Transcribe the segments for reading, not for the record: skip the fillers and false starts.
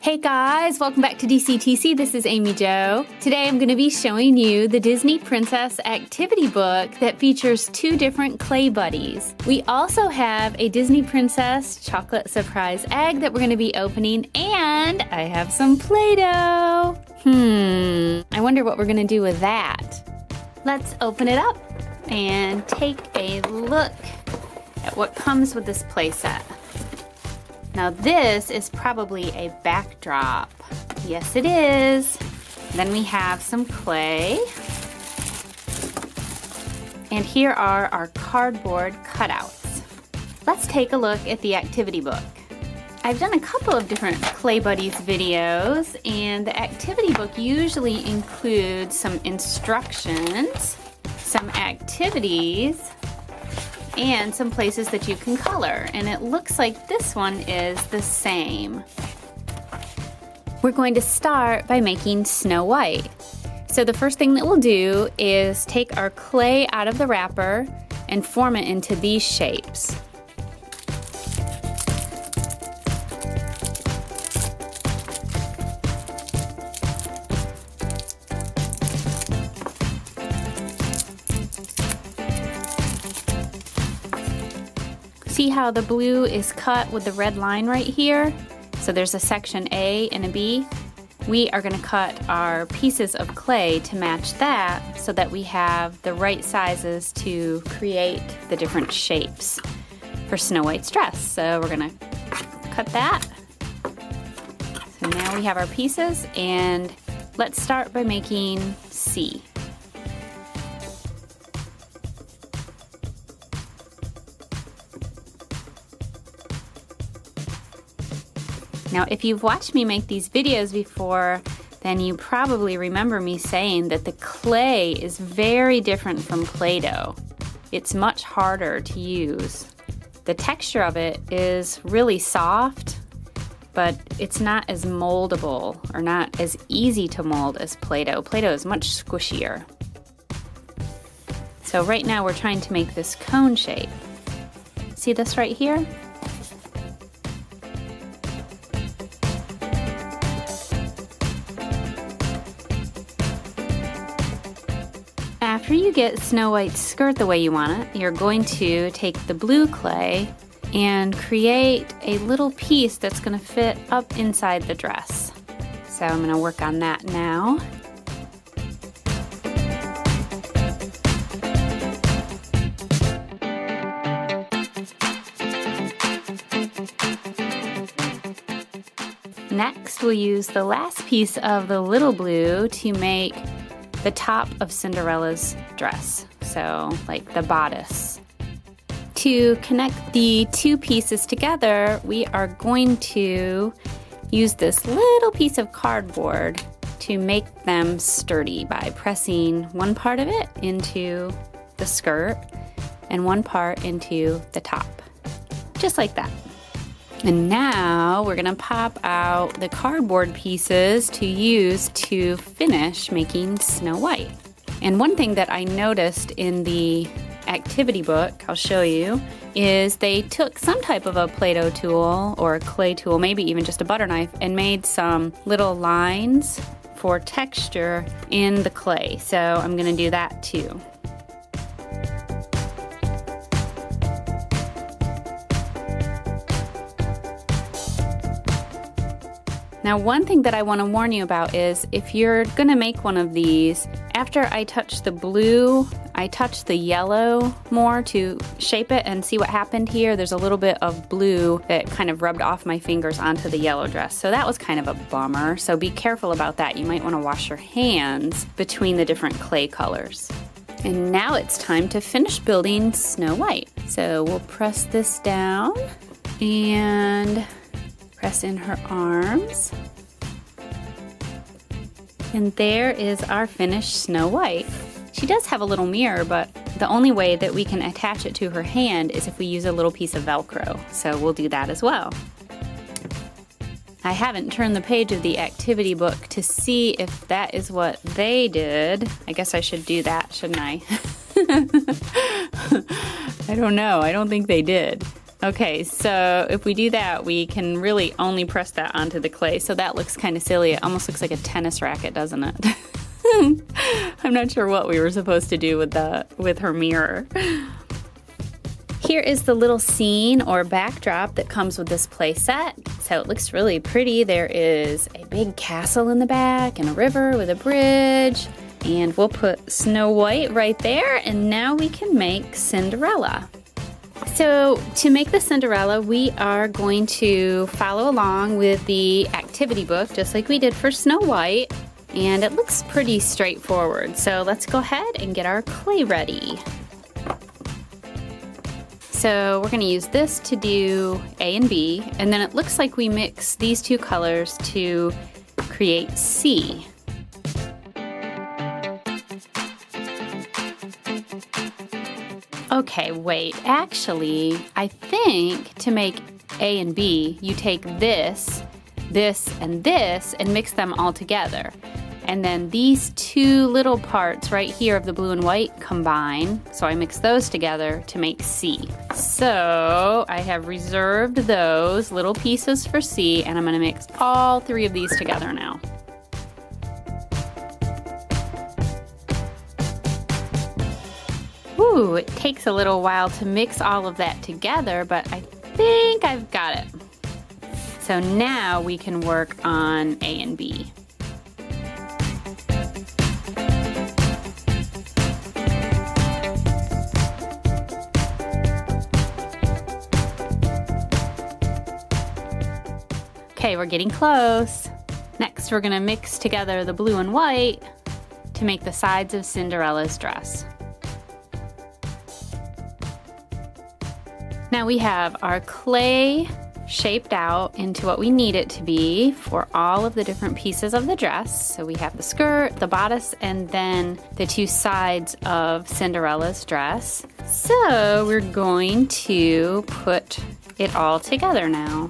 Hey guys, welcome back to DCTC. This is Amy Jo. Today I'm going to be showing you the Disney Princess activity book that features 2 different clay buddies. We also have a Disney Princess chocolate surprise egg that we're going to be opening, and I have some Play-Doh. I wonder what we're going to do with that. Let's open it up and take a look at what comes with this playset. Now this is probably a backdrop. Yes, it is. Then we have some clay. And here are our cardboard cutouts. Let's take a look at the activity book. I've done a couple of different Clay Buddies videos, and the activity book usually includes some instructions, some activities, and some places that you can color, and it looks like this one is the same. We're going to start by making Snow White. So the first thing that we'll do is take our clay out of the wrapper and form it into these shapes. See how the blue is cut with the red line right here? So there's a section A and a B. We are going to cut our pieces of clay to match that so that we have the right sizes to create the different shapes for Snow White's dress. So we're going to cut that. So now we have our pieces, and let's start by making C. Now, if you've watched me make these videos before, then you probably remember me saying that the clay is very different from Play-Doh. It's much harder to use. The texture of it is really soft, but it's not as moldable or not as easy to mold as Play-Doh. Play-Doh is much squishier. So right now we're trying to make this cone shape. See this right here? After you get Snow White's skirt the way you want it, you're going to take the blue clay and create a little piece that's going to fit up inside the dress. So I'm going to work on that now. Next, we'll use the last piece of the little blue to make the top of Cinderella's dress, so like the bodice. To connect the 2 pieces together, we are going to use this little piece of cardboard to make them sturdy by pressing one part of it into the skirt and one part into the top, just like that. And now we're gonna pop out the cardboard pieces to use to finish making Snow White. And one thing that I noticed in the activity book, I'll show you, is they took some type of a Play-Doh tool or a clay tool, maybe even just a butter knife, and made some little lines for texture in the clay. So I'm gonna do that too. Now, one thing that I want to warn you about is if you're going to make one of these, after I touch the blue, I touch the yellow more to shape it, and see what happened here. There's a little bit of blue that kind of rubbed off my fingers onto the yellow dress. So that was kind of a bummer. So be careful about that. You might want to wash your hands between the different clay colors. And now it's time to finish building Snow White. So we'll press this down and press in her arms. And there is our finished Snow White. She does have a little mirror, but the only way that we can attach it to her hand is if we use a little piece of Velcro. So we'll do that as well. I haven't turned the page of the activity book to see if that is what they did. I guess I should do that, shouldn't I? I don't know. I don't think they did. Okay, so if we do that, we can really only press that onto the clay. So that looks kind of silly. It almost looks like a tennis racket, doesn't it? I'm not sure what we were supposed to do with her mirror. Here is the little scene or backdrop that comes with this play set. So it looks really pretty. There is a big castle in the back and a river with a bridge. And we'll put Snow White right there. And now we can make Cinderella. So to make the Cinderella, we are going to follow along with the activity book, just like we did for Snow White. And it looks pretty straightforward. So let's go ahead and get our clay ready. So we're going to use this to do A and B, and then it looks like we mix these two colors to create C. Okay, wait, actually, I think to make A and B, you take this, and this, and mix them all together. And then these two little parts right here of the blue and white combine. So I mix those together to make C. So I have reserved those little pieces for C, and I'm going to mix all three of these together now. Ooh, it takes a little while to mix all of that together, but I think I've got it. So now we can work on A and B. Okay, we're getting close. Next, we're gonna mix together the blue and white to make the sides of Cinderella's dress. Now we have our clay shaped out into what we need it to be for all of the different pieces of the dress. So we have the skirt, the bodice, and then the two sides of Cinderella's dress. So we're going to put it all together now.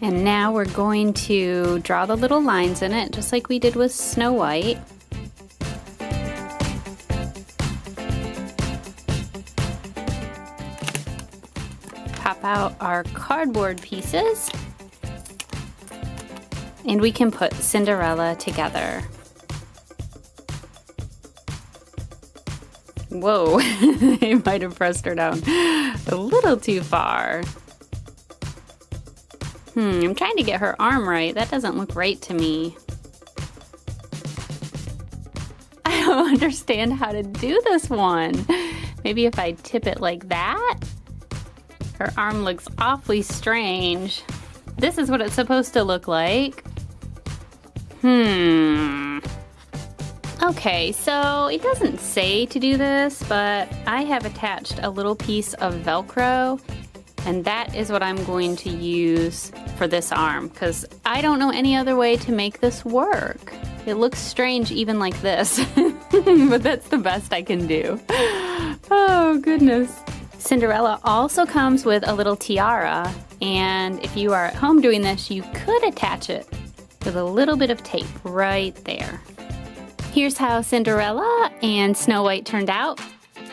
And now we're going to draw the little lines in it, just like we did with Snow White. Pop out our cardboard pieces, and we can put Cinderella together. Whoa, I might have pressed her down a little too far. I'm trying to get her arm right. That doesn't look right to me. I don't understand how to do this one. Maybe if I tip it like that? Her arm looks awfully strange. This is what it's supposed to look like. Okay, so it doesn't say to do this, but I have attached a little piece of Velcro, and that is what I'm going to use for this arm, because I don't know any other way to make this work. It looks strange even like this, but that's the best I can do. Oh, goodness. Cinderella also comes with a little tiara, and if you are at home doing this, you could attach it with a little bit of tape right there. Here's how Cinderella and Snow White turned out.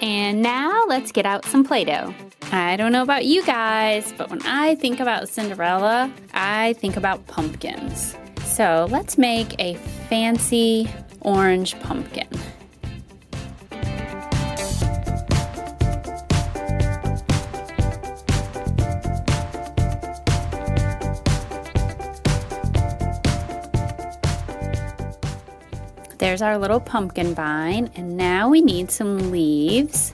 And now let's get out some Play-Doh. I don't know about you guys, but when I think about Cinderella, I think about pumpkins. So let's make a fancy orange pumpkin. There's our little pumpkin vine, and now we need some leaves.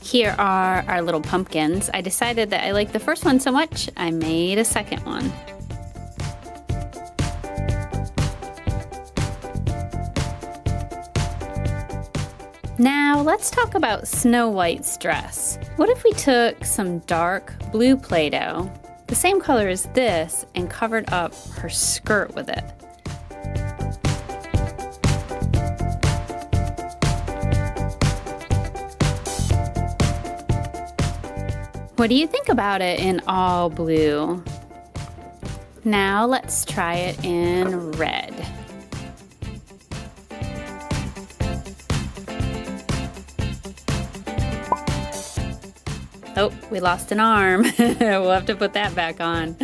Here are our little pumpkins. I decided that I liked the first one so much, I made a second one. Now let's talk about Snow White's dress. What if we took some dark blue Play-Doh, the same color as this, and covered up her skirt with it? What do you think about it in all blue? Now let's try it in red. Oh, we lost an arm. We'll have to put that back on.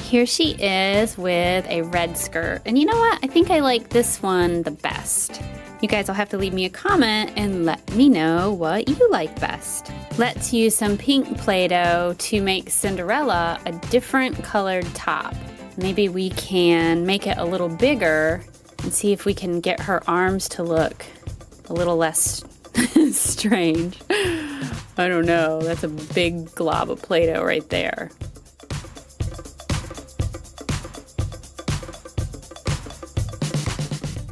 Here she is with a red skirt. And you know what? I think I like this one the best. You guys will have to leave me a comment and let me know what you like best. Let's use some pink Play-Doh to make Cinderella a different colored top. Maybe we can make it a little bigger and see if we can get her arms to look a little less strange. I don't know. That's a big glob of Play-Doh right there.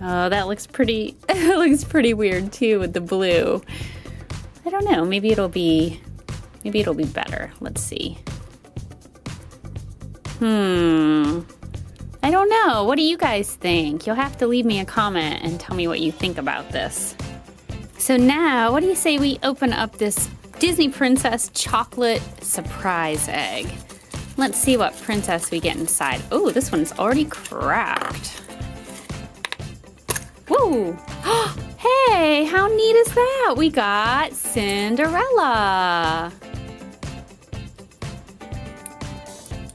Oh, that looks pretty, it looks pretty weird too with the blue. I don't know, maybe it'll be better. Let's see. I don't know. What do you guys think? You'll have to leave me a comment and tell me what you think about this. So now, what do you say we open up this Disney Princess chocolate surprise egg? Let's see what princess we get inside. Oh, this one's already cracked. Whoa! Hey, how neat is that? We got Cinderella.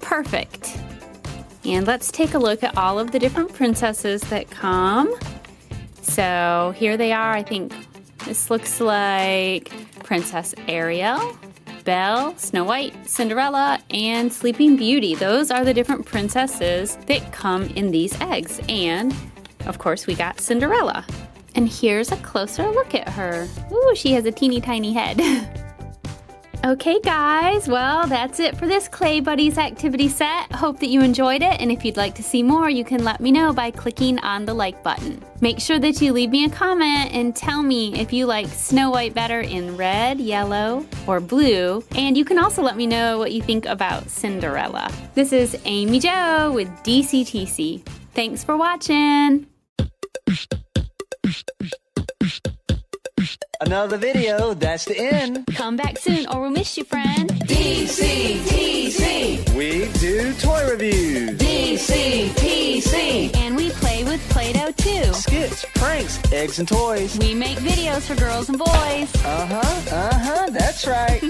Perfect. And let's take a look at all of the different princesses that come. So here they are. I think this looks like Princess Ariel, Belle, Snow White, Cinderella, and Sleeping Beauty. Those are the different princesses that come in these eggs. And of course, we got Cinderella. And here's a closer look at her. Ooh, she has a teeny tiny head. Okay, guys, well, that's it for this Clay Buddies activity set. Hope that you enjoyed it, and if you'd like to see more, you can let me know by clicking on the like button. Make sure that you leave me a comment and tell me if you like Snow White better in red, yellow, or blue, and you can also let me know what you think about Cinderella. This is Amy Jo with DCTC. Thanks for watching! Another video, that's the end. Come back soon or we'll miss you, friend. DCTC. We do toy reviews. DCTC. And we play with Play-Doh too. Skits, pranks, eggs and toys. We make videos for girls and boys. That's right.